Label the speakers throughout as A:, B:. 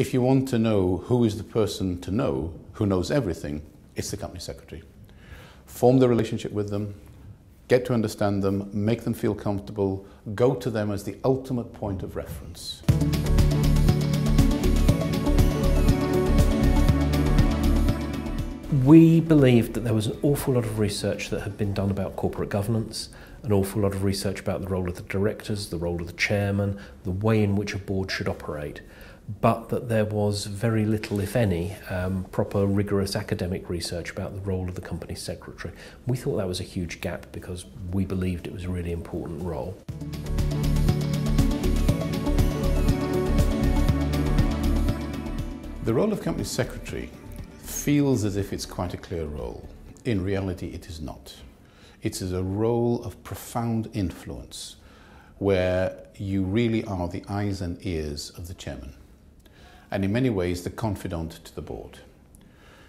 A: If you want to know who is the person to know, who knows everything, it's the company secretary. Form the relationship with them, get to understand them, make them feel comfortable, go to them as the ultimate point of reference.
B: We believed that there was an awful lot of research that had been done about corporate governance, an awful lot of research about the role of the directors, the role of the chairman, the way in which a board should operate, but that there was very little, if any, proper rigorous academic research about the role of the company secretary. We thought that was a huge gap because we believed it was a really important role.
A: The role of company secretary feels as if it's quite a clear role. In reality, it is not. It is a role of profound influence where you really are the eyes and ears of the chairman, and in many ways the confidant to the board.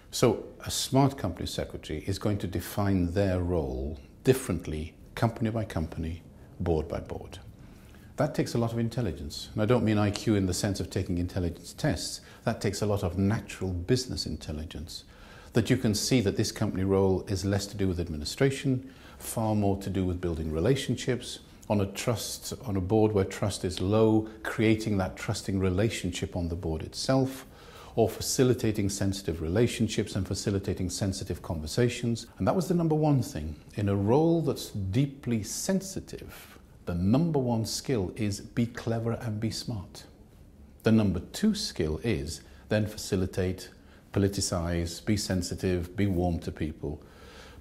A: So a smart company secretary is going to define their role differently, company by company, board by board. That takes a lot of intelligence. And I don't mean IQ in the sense of taking intelligence tests. That takes a lot of natural business intelligence, that you can see that this company role is less to do with administration, far more to do with building relationships, on a board where trust is low, creating that trusting relationship on the board itself, or facilitating sensitive relationships and facilitating sensitive conversations. And that was the number one thing. In a role that's deeply sensitive, the number one skill is be clever and be smart. The number two skill is then facilitate, politicize, be sensitive, be warm to people.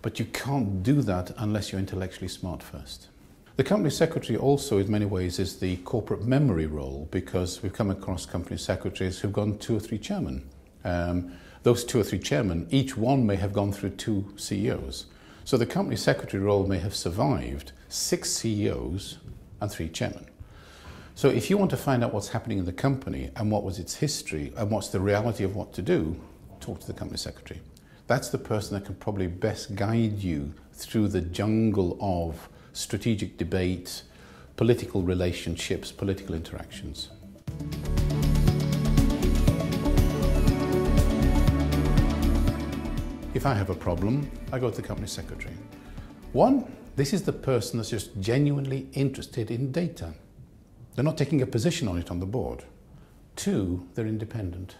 A: But you can't do that unless you're intellectually smart first. The company secretary also in many ways is the corporate memory role, because we've come across company secretaries who've gone 2 or 3 chairmen. Those 2 or 3 chairmen, each one may have gone through 2 CEOs. So the company secretary role may have survived 6 CEOs and 3 chairmen. So if you want to find out what's happening in the company and what was its history and what's the reality of what to do, talk to the company secretary. That's the person that can probably best guide you through the jungle of strategic debate, political relationships, political interactions. If I have a problem, I go to the company secretary. 1, this is the person that's just genuinely interested in data. They're not taking a position on it on the board. 2, they're independent.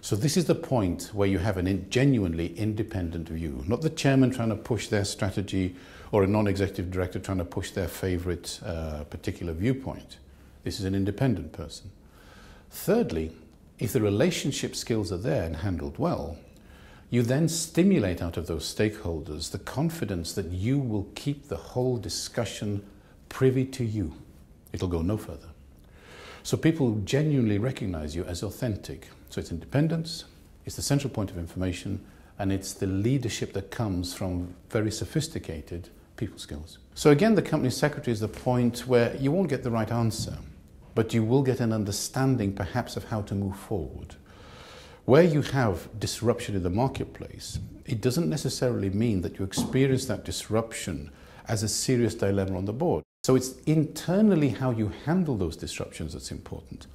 A: So this is the point where you have a genuinely independent view, not the chairman trying to push their strategy or a non-executive director trying to push their favorite particular viewpoint. This is an independent person. Thirdly, if the relationship skills are there and handled well, you then stimulate out of those stakeholders the confidence that you will keep the whole discussion privy to you. It'll go no further. So people genuinely recognize you as authentic. So it's independence, it's the central point of information, and it's the leadership that comes from very sophisticated people skills. So again, the company secretary is the point where you won't get the right answer, but you will get an understanding perhaps of how to move forward. Where you have disruption in the marketplace, it doesn't necessarily mean that you experience that disruption as a serious dilemma on the board. So it's internally how you handle those disruptions that's important.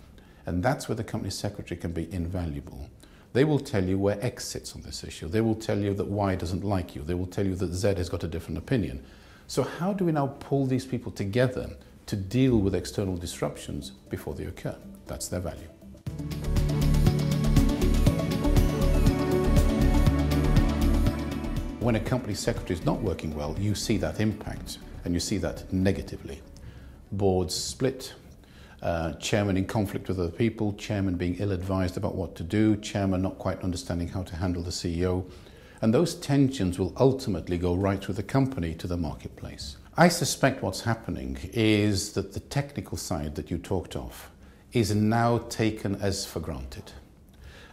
A: And that's where the company secretary can be invaluable. They will tell you where X sits on this issue. They will tell you that Y doesn't like you. They will tell you that Z has got a different opinion. So how do we now pull these people together to deal with external disruptions before they occur? That's their value. When a company secretary is not working well, you see that impact, and you see that negatively. Boards split, chairman in conflict with other people, chairman being ill-advised about what to do, chairman not quite understanding how to handle the CEO. And those tensions will ultimately go right through the company to the marketplace. I suspect what's happening is that the technical side that you talked of is now taken as for granted.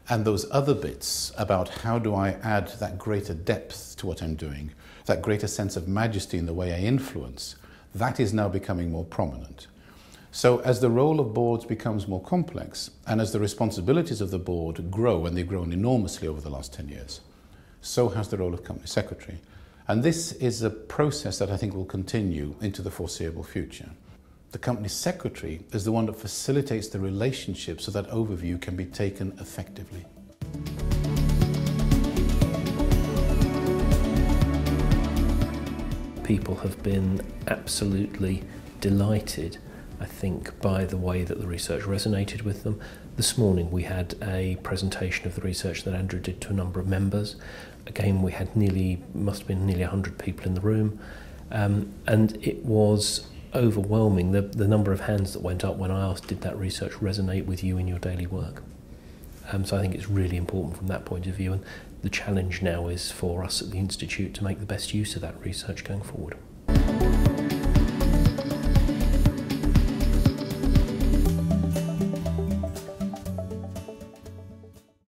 A: And those other bits about how do I add that greater depth to what I'm doing, that greater sense of majesty in the way I influence, that is now becoming more prominent. So as the role of boards becomes more complex, and as the responsibilities of the board grow, and they've grown enormously over the last 10 years, so has the role of company secretary. And this is a process that I think will continue into the foreseeable future. The company secretary is the one that facilitates the relationship so that overview can be taken effectively.
B: People have been absolutely delighted, I think, by the way that the research resonated with them. This morning we had a presentation of the research that Andrew did to a number of members. Again, we had must have been nearly 100 people in the room, and it was overwhelming, the number of hands that went up when I asked, did that research resonate with you in your daily work? So I think it's really important from that point of view, and the challenge now is for us at the Institute to make the best use of that research going forward.